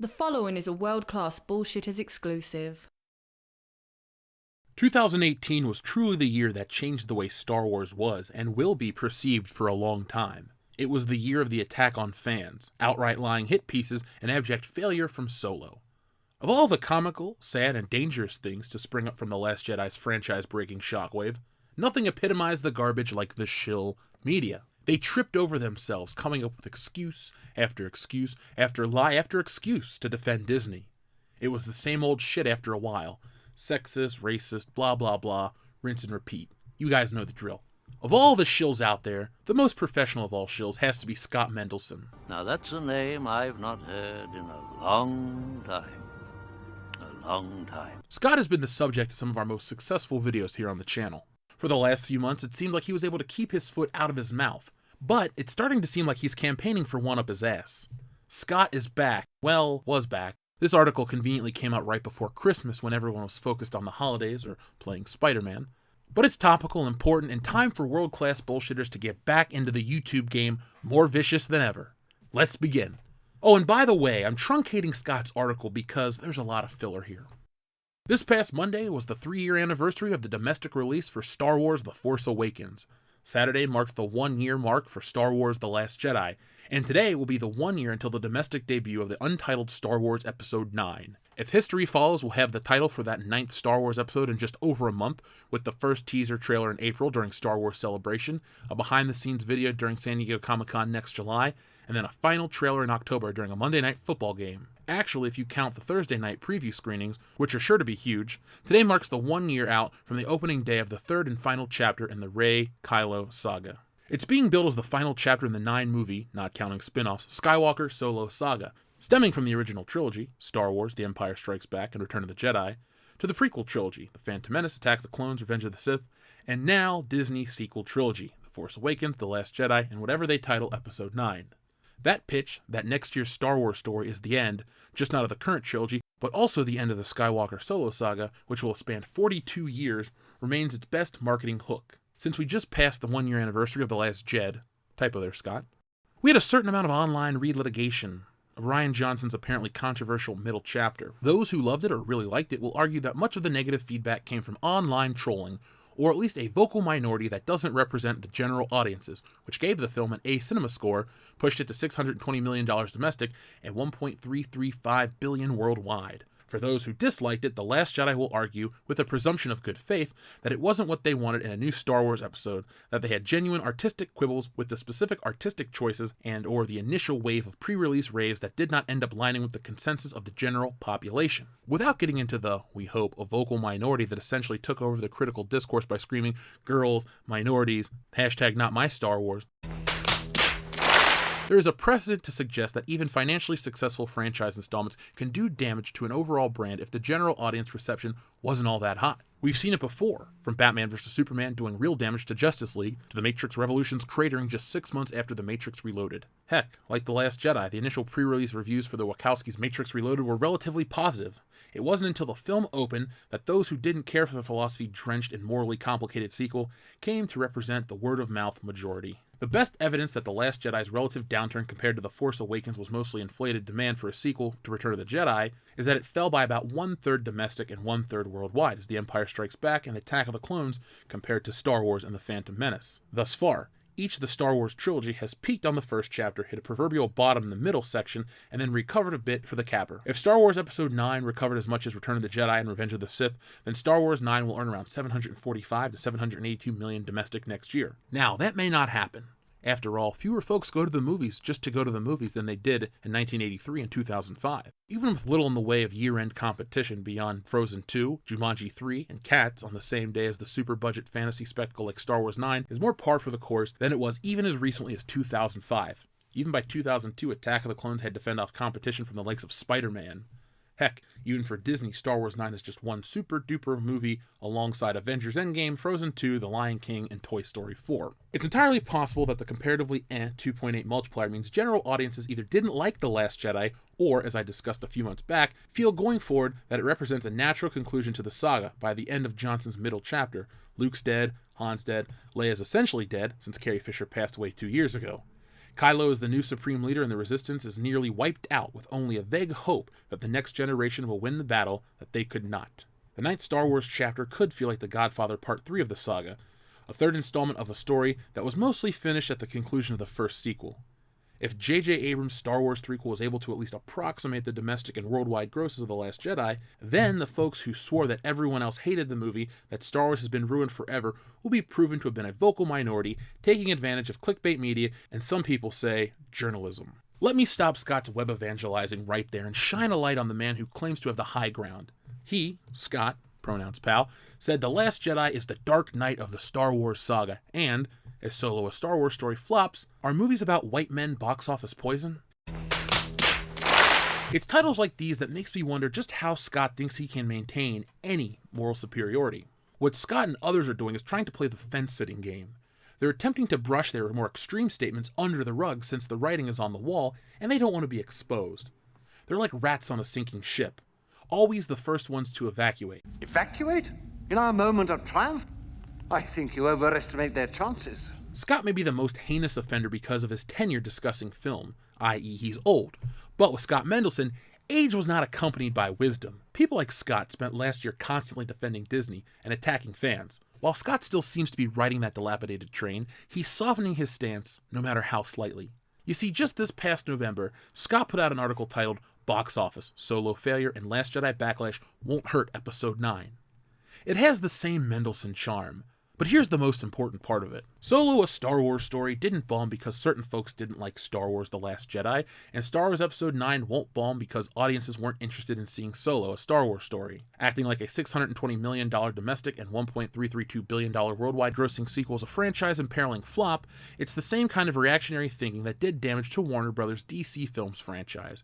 The following is a world-class Bullshitters exclusive. 2018 was truly the year that changed the way Star Wars was and will be perceived for a long time. It was the year of the attack on fans, outright lying hit pieces, and abject failure from Solo. Of all the comical, sad, and dangerous things to spring up from The Last Jedi's franchise-breaking shockwave, nothing epitomized the garbage like the Shill media. They tripped over themselves, coming up with excuse after lie after excuse to defend Disney. It was the same old shit after a while. Sexist, racist, blah blah blah, rinse and repeat. You guys know the drill. Of all the shills out there, the most professional of all shills has to be Scott Mendelson. Now that's a name I've not heard in a long time. A long time. Scott has been the subject of some of our most successful videos here on the channel. For the last few months, it seemed like he was able to keep his foot out of his mouth. But it's starting to seem like he's campaigning for one up his ass. Scott is back. Well, was back. This article conveniently came out right before Christmas when everyone was focused on the holidays or playing Spider-Man. But it's topical, important, and time for world-class bullshitters to get back into the YouTube game more vicious than ever. Let's begin. Oh, and by the way, I'm truncating Scott's article because there's a lot of filler here. This past Monday was the 3-year anniversary of the domestic release for Star Wars The Force Awakens. Saturday marked the 1-year mark for Star Wars The Last Jedi, and today will be the 1 year until the domestic debut of the untitled Star Wars Episode 9. If history follows, we'll have the title for that 9th Star Wars episode in just over a month, with the first teaser trailer in April during Star Wars Celebration, a behind-the-scenes video during San Diego Comic-Con next July, and then a final trailer in October during a Monday Night Football game. Actually, if you count the Thursday night preview screenings, which are sure to be huge, today marks the 1 year out from the opening day of the 3rd and final chapter in the Rey-Kylo saga. It's being billed as the final chapter in the 9-movie, not counting spin-offs, Skywalker Solo saga, stemming from the original trilogy, Star Wars, The Empire Strikes Back, and Return of the Jedi, to the prequel trilogy, The Phantom Menace, Attack of the Clones, Revenge of the Sith, and now Disney's sequel trilogy, The Force Awakens, The Last Jedi, and whatever they title Episode 9. That pitch, that next year's Star Wars story is the end, just not of the current trilogy, but also the end of the Skywalker Solo saga, which will span 42 years, remains its best marketing hook. Since we just passed the 1-year anniversary of The Last Jedi, typo there, Scott, we had a certain amount of online re-litigation of Rian Johnson's apparently controversial middle chapter. Those who loved it or really liked it will argue that much of the negative feedback came from online trolling, or at least a vocal minority that doesn't represent the general audiences, which gave the film an A cinema score, pushed it to $620 million domestic, and $1.335 billion worldwide. For those who disliked it, The Last Jedi will argue, with a presumption of good faith, that it wasn't what they wanted in a new Star Wars episode, that they had genuine artistic quibbles with the specific artistic choices and or the initial wave of pre-release raves that did not end up lining with the consensus of the general population. Without getting into the, we hope, a vocal minority that essentially took over the critical discourse by screaming, girls, minorities, hashtag not my Star Wars, there is a precedent to suggest that even financially successful franchise installments can do damage to an overall brand if the general audience reception wasn't all that hot. We've seen it before, from Batman vs. Superman doing real damage to Justice League, to The Matrix Revolutions cratering just 6 months after The Matrix Reloaded. Heck, like The Last Jedi, the initial pre-release reviews for the Wachowskis' Matrix Reloaded were relatively positive. It wasn't until the film opened that those who didn't care for the philosophy-drenched and morally complicated sequel came to represent the word-of-mouth majority. The best evidence that The Last Jedi's relative downturn compared to The Force Awakens was mostly inflated demand for a sequel to Return of the Jedi is that it fell by about 1/3 domestic and 1/3 worldwide as The Empire Strikes Back and Attack of the Clones compared to Star Wars and The Phantom Menace. Thus far, each of the Star Wars trilogy has peaked on the first chapter, hit a proverbial bottom in the middle section, and then recovered a bit for the capper. If Star Wars Episode 9 recovered as much as Return of the Jedi and Revenge of the Sith, then Star Wars 9 will earn around $745 to $782 million domestic next year. Now, that may not happen. After all, fewer folks go to the movies just to go to the movies than they did in 1983 and 2005. Even with little in the way of year-end competition beyond Frozen 2, Jumanji 3, and Cats on the same day as the super-budget fantasy spectacle like Star Wars 9 is more par for the course than it was even as recently as 2005. Even by 2002, Attack of the Clones had to fend off competition from the likes of Spider-Man. Heck, even for Disney, Star Wars 9 is just one super-duper movie alongside Avengers Endgame, Frozen 2, The Lion King, and Toy Story 4. It's entirely possible that the comparatively 2.8 multiplier means general audiences either didn't like The Last Jedi, or, as I discussed a few months back, feel going forward that it represents a natural conclusion to the saga by the end of Johnson's middle chapter. Luke's dead, Han's dead, Leia's essentially dead, since Carrie Fisher passed away 2 years ago. Kylo as the new supreme leader and the Resistance is nearly wiped out with only a vague hope that the next generation will win the battle that they could not. The ninth Star Wars chapter could feel like The Godfather Part 3 of the saga, a third installment of a story that was mostly finished at the conclusion of the first sequel. If J.J. Abrams' Star Wars prequel was able to at least approximate the domestic and worldwide grosses of The Last Jedi, then the folks who swore that everyone else hated the movie, that Star Wars has been ruined forever, will be proven to have been a vocal minority, taking advantage of clickbait media and some people say, journalism. Let me stop Scott's web evangelizing right there and shine a light on the man who claims to have the high ground. He, Scott, pronouns pal, said The Last Jedi is the dark night of the Star Wars saga, and as Solo a Star Wars story flops, are movies about white men box office poison? It's titles like these that makes me wonder just how Scott thinks he can maintain any moral superiority. What Scott and others are doing is trying to play the fence-sitting game. They're attempting to brush their more extreme statements under the rug since the writing is on the wall, and they don't want to be exposed. They're like rats on a sinking ship, always the first ones to evacuate. Evacuate? In our moment of triumph? I think you overestimate their chances. Scott may be the most heinous offender because of his tenure discussing film, i.e. he's old. But with Scott Mendelson, age was not accompanied by wisdom. People like Scott spent last year constantly defending Disney and attacking fans. While Scott still seems to be riding that dilapidated train, he's softening his stance, no matter how slightly. You see, just this past November, Scott put out an article titled Box Office, Solo Failure, and Last Jedi Backlash Won't Hurt Episode 9. It has the same Mendelson charm. But here's the most important part of it. Solo, a Star Wars story, didn't bomb because certain folks didn't like Star Wars The Last Jedi, and Star Wars Episode 9 won't bomb because audiences weren't interested in seeing Solo, a Star Wars story. Acting like a $620 million domestic and $1.332 billion worldwide grossing sequel is a franchise imperiling flop, it's the same kind of reactionary thinking that did damage to Warner Bros. DC Films franchise.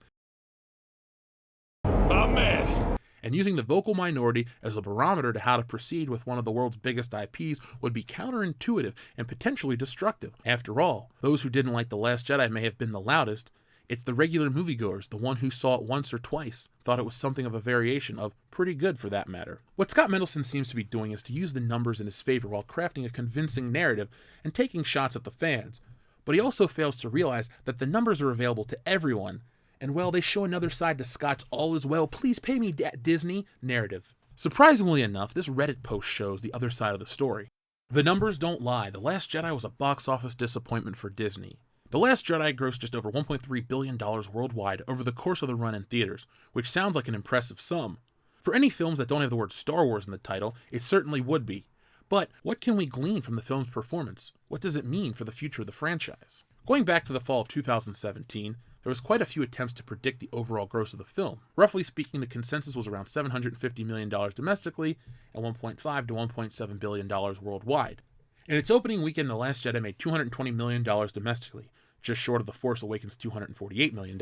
My man! And using the vocal minority as a barometer to how to proceed with one of the world's biggest IPs would be counterintuitive and potentially destructive. After all, those who didn't like The Last Jedi may have been the loudest. It's the regular moviegoers, the one who saw it once or twice, thought it was something of a variation of pretty good for that matter. What Scott Mendelson seems to be doing is to use the numbers in his favor while crafting a convincing narrative and taking shots at the fans. But he also fails to realize that the numbers are available to everyone, and well, they show another side to Scott's all is well, please pay me Disney narrative. Surprisingly enough, this Reddit post shows the other side of the story. The numbers don't lie. The Last Jedi was a box office disappointment for Disney. The Last Jedi grossed just over $1.3 billion worldwide over the course of the run in theaters, which sounds like an impressive sum. For any films that don't have the word Star Wars in the title, it certainly would be. But what can we glean from the film's performance? What does it mean for the future of the franchise? Going back to the fall of 2017, there was quite a few attempts to predict the overall gross of the film. Roughly speaking, the consensus was around $750 million domestically and $1.5 to $1.7 billion worldwide. In its opening weekend, The Last Jedi made $220 million domestically, just short of The Force Awakens' $248 million.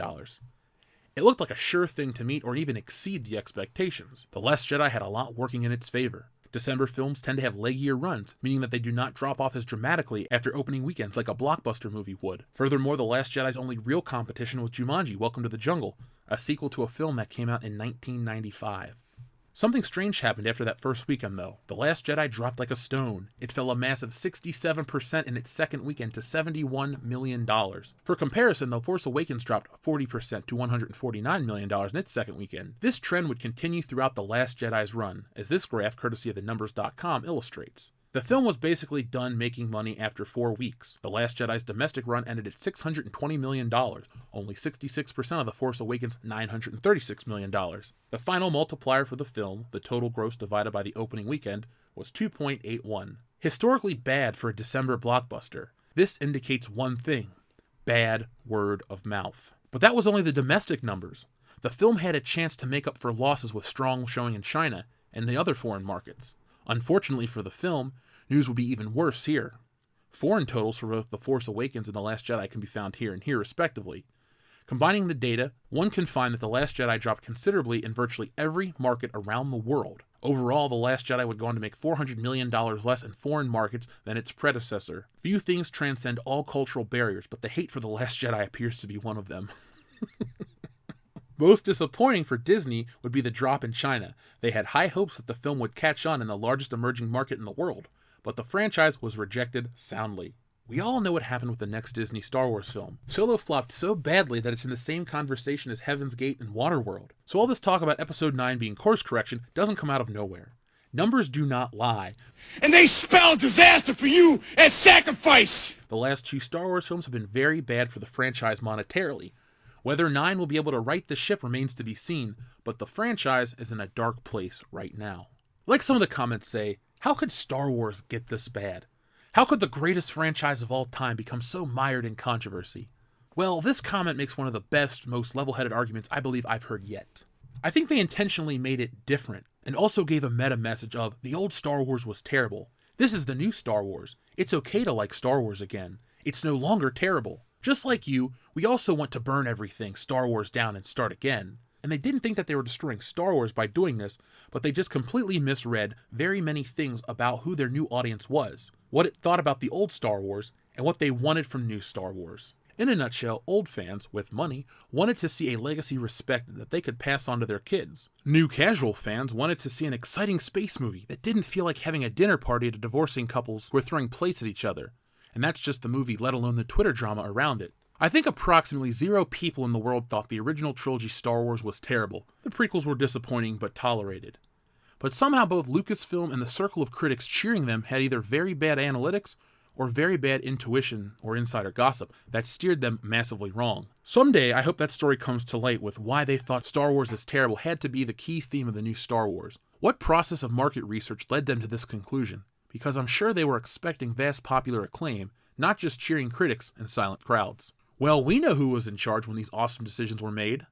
It looked like a sure thing to meet or even exceed the expectations. The Last Jedi had a lot working in its favor. December films tend to have leggier runs, meaning that they do not drop off as dramatically after opening weekends like a blockbuster movie would. Furthermore, The Last Jedi's only real competition was Jumanji: Welcome to the Jungle, a sequel to a film that came out in 1995. Something strange happened after that first weekend, though. The Last Jedi dropped like a stone. It fell a massive 67% in its second weekend to $71 million. For comparison, The Force Awakens dropped 40% to $149 million in its second weekend. This trend would continue throughout The Last Jedi's run, as this graph, courtesy of thenumbers.com, illustrates. The film was basically done making money after 4 weeks. The Last Jedi's domestic run ended at $620 million, only 66% of The Force Awakens' $936 million. The final multiplier for the film, the total gross divided by the opening weekend, was 2.81. Historically bad for a December blockbuster. This indicates one thing: bad word of mouth. But that was only the domestic numbers. The film had a chance to make up for losses with strong showing in China and the other foreign markets. Unfortunately for the film, news would be even worse here. Foreign totals for both The Force Awakens and The Last Jedi can be found here and here respectively. Combining the data, one can find that The Last Jedi dropped considerably in virtually every market around the world. Overall, The Last Jedi would go on to make $400 million less in foreign markets than its predecessor. Few things transcend all cultural barriers, but the hate for The Last Jedi appears to be one of them. Most disappointing for Disney would be the drop in China. They had high hopes that the film would catch on in the largest emerging market in the world, but the franchise was rejected soundly. We all know what happened with the next Disney Star Wars film. Solo flopped so badly that it's in the same conversation as Heaven's Gate and Waterworld. So all this talk about Episode 9 being course correction doesn't come out of nowhere. Numbers do not lie. And they spell disaster for you as sacrifice! The last 2 Star Wars films have been very bad for the franchise monetarily. Whether 9 will be able to right the ship remains to be seen, but the franchise is in a dark place right now. Like some of the comments say, how could Star Wars get this bad? How could the greatest franchise of all time become so mired in controversy? Well, this comment makes one of the best, most level-headed arguments I believe I've heard yet. I think they intentionally made it different, and also gave a meta message of, the old Star Wars was terrible. This is the new Star Wars. It's okay to like Star Wars again. It's no longer terrible. Just like you, we also want to burn everything Star Wars down and start again. And they didn't think that they were destroying Star Wars by doing this, but they just completely misread very many things about who their new audience was, what it thought about the old Star Wars, and what they wanted from new Star Wars. In a nutshell, old fans, with money, wanted to see a legacy respected that they could pass on to their kids. New casual fans wanted to see an exciting space movie that didn't feel like having a dinner party at a divorcing couples who were throwing plates at each other. And that's just the movie, let alone the Twitter drama around it. I think approximately 0 people in the world thought the original trilogy Star Wars was terrible. The prequels were disappointing but tolerated. But somehow both Lucasfilm and the circle of critics cheering them had either very bad analytics or very bad intuition or insider gossip that steered them massively wrong. Someday, I hope that story comes to light with why they thought Star Wars is terrible had to be the key theme of the new Star Wars. What process of market research led them to this conclusion? Because I'm sure they were expecting vast popular acclaim, not just cheering critics and silent crowds. Well, we know who was in charge when these awesome decisions were made.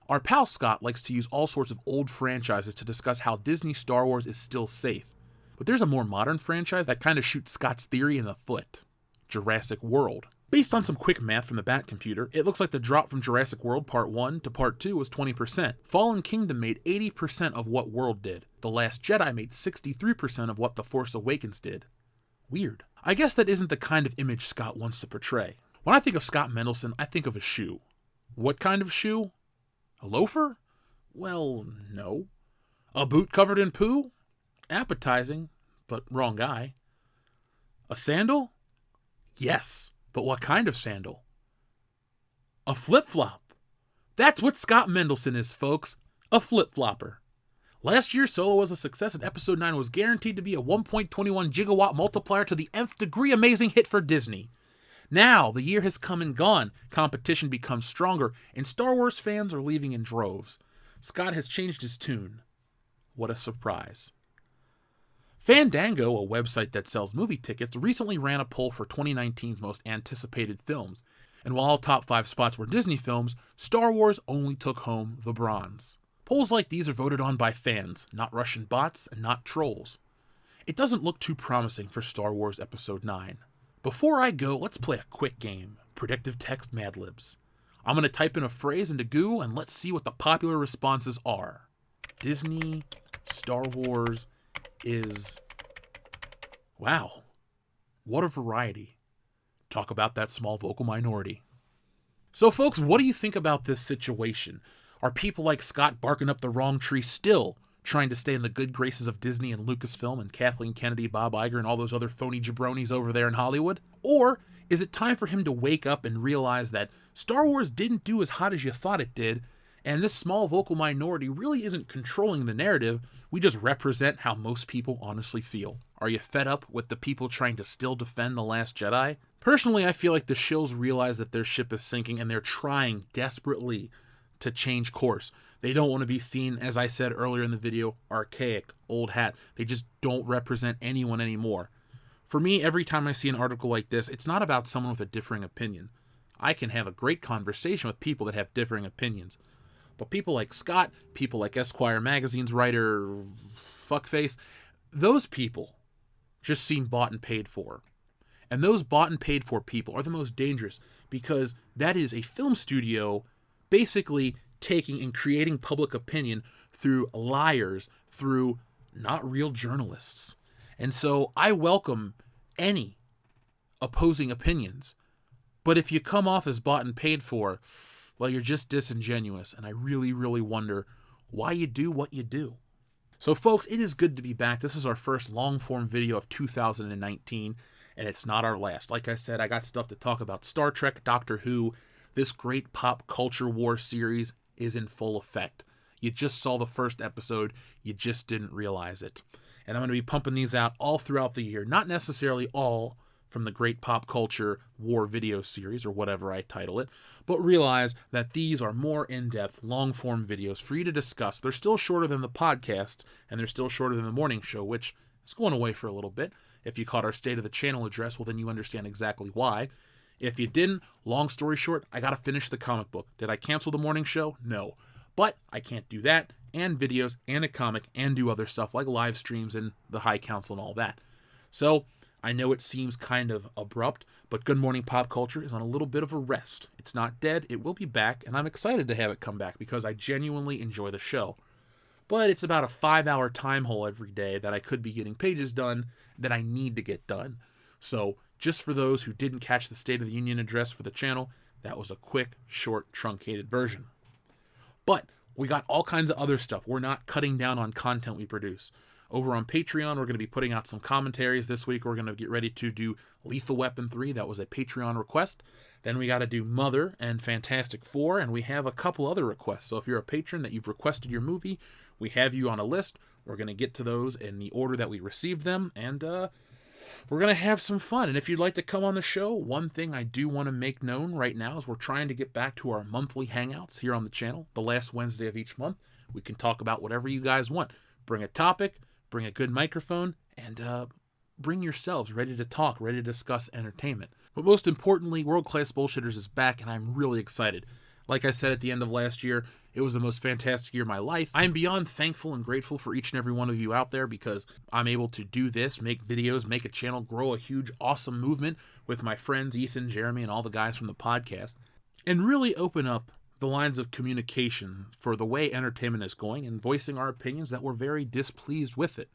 Our pal Scott likes to use all sorts of old franchises to discuss how Disney Star Wars is still safe. But there's a more modern franchise that kind of shoots Scott's theory in the foot. Jurassic World. Based on some quick math from the Bat computer, it looks like the drop from Jurassic World Part 1 to Part 2 was 20%. Fallen Kingdom made 80% of what World did. The Last Jedi made 63% of what The Force Awakens did. Weird. I guess that isn't the kind of image Scott wants to portray. When I think of Scott Mendelsohn, I think of a shoe. What kind of shoe? A loafer? Well, no. A boot covered in poo? Appetizing, but wrong guy. A sandal? Yes, but what kind of sandal? A flip-flop. That's what Scott Mendelsohn is, folks. A flip-flopper. Last year, Solo was a success and Episode 9 was guaranteed to be a 1.21 gigawatt multiplier to the nth degree amazing hit for Disney. Now, the year has come and gone, competition becomes stronger, and Star Wars fans are leaving in droves. Scott has changed his tune. What a surprise. Fandango, a website that sells movie tickets, recently ran a poll for 2019's most anticipated films, and while all top 5 spots were Disney films, Star Wars only took home the bronze. Polls like these are voted on by fans, not Russian bots and not trolls. It doesn't look too promising for Star Wars Episode 9. Before I go, let's play a quick game, Predictive Text Mad Libs. I'm going to type in a phrase into Google and let's see what the popular responses are. Disney, Star Wars is... Wow, what a variety. Talk about that small vocal minority. So folks, what do you think about this situation? Are people like Scott barking up the wrong tree still, trying to stay in the good graces of Disney and Lucasfilm and Kathleen Kennedy, Bob Iger, and all those other phony jabronis over there in Hollywood? Or is it time for him to wake up and realize that Star Wars didn't do as hot as you thought it did, and this small vocal minority really isn't controlling the narrative, we just represent how most people honestly feel? Are you fed up with the people trying to still defend The Last Jedi? Personally, I feel like the Shills realize that their ship is sinking and they're trying desperately to change course. They don't want to be seen, as I said earlier in the video, archaic, old hat. They just don't represent anyone anymore. For me, every time I see an article like this, it's not about someone with a differing opinion. I can have a great conversation with people that have differing opinions. But people like Scott, people like Esquire Magazine's writer, Fuckface, those people just seem bought and paid for. And those bought and paid for people are the most dangerous because that is a film studio basically taking and creating public opinion through liars, through not real journalists. And so I welcome any opposing opinions. But if you come off as bought and paid for, well, you're just disingenuous. And I really, really wonder why you do what you do. So folks, it is good to be back. This is our first long-form video of 2019. and it's not our last. Like I said, I got stuff to talk about Star Trek, Doctor Who. This great pop culture war series is in full effect. You just saw the first episode, you just didn't realize it. And I'm going to be pumping these out all throughout the year, not necessarily all from the great pop culture war video series or whatever I title it, but realize that these are more in-depth, long-form videos for you to discuss. They're still shorter than the podcasts, and they're still shorter than the morning show, which is going away for a little bit. If you caught our State of the Channel address, well, then you understand exactly why. If you didn't, long story short, I got to finish the comic book. Did I cancel the morning show? No. But I can't do that, and videos, and a comic, and do other stuff like live streams and the High Council and all that. So, I know it seems kind of abrupt, but Good Morning Pop Culture is on a little bit of a rest. It's not dead, it will be back, and I'm excited to have it come back because I genuinely enjoy the show. But it's about a 5-hour time hole every day that I could be getting pages done that I need to get done. So, just for those who didn't catch the State of the Union address for the channel, that was a quick, short, truncated version. But we got all kinds of other stuff. We're not cutting down on content we produce. Over on Patreon, we're going to be putting out some commentaries this week. We're going to get ready to do Lethal Weapon 3. That was a Patreon request. Then we got to do Mother and Fantastic Four, and we have a couple other requests. So if you're a patron that you've requested your movie, we have you on a list. We're going to get to those in the order that we received them, and we're going to have some fun. And if you'd like to come on the show, one thing I do want to make known right now is we're trying to get back to our monthly hangouts here on the channel, the last Wednesday of each month. We can talk about whatever you guys want. Bring a topic, bring a good microphone, and bring yourselves ready to talk, ready to discuss entertainment. But most importantly, World Class Bullshitters is back, and I'm really excited. Like I said at the end of last year, it was the most fantastic year of my life. I'm beyond thankful and grateful for each and every one of you out there because I'm able to do this, make videos, make a channel, grow a huge, awesome movement with my friends Ethan, Jeremy, and all the guys from the podcast, and really open up the lines of communication for the way entertainment is going and voicing our opinions that we're very displeased with it.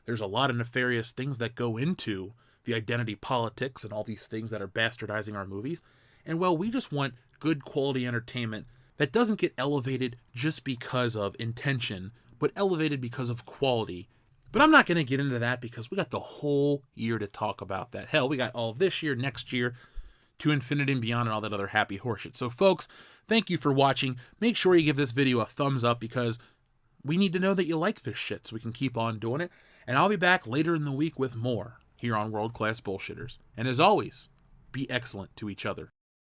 There's a lot of nefarious things that go into the identity politics and all these things that are bastardizing our movies. And well, we just want good quality entertainment that doesn't get elevated just because of intention, but elevated because of quality. But I'm not going to get into that because we got the whole year to talk about that. Hell, we got all this year, next year, to infinity and beyond and all that other happy horseshit. So folks, thank you for watching. Make sure you give this video a thumbs up because we need to know that you like this shit so we can keep on doing it. And I'll be back later in the week with more here on World Class Bullshitters. And as always, be excellent to each other.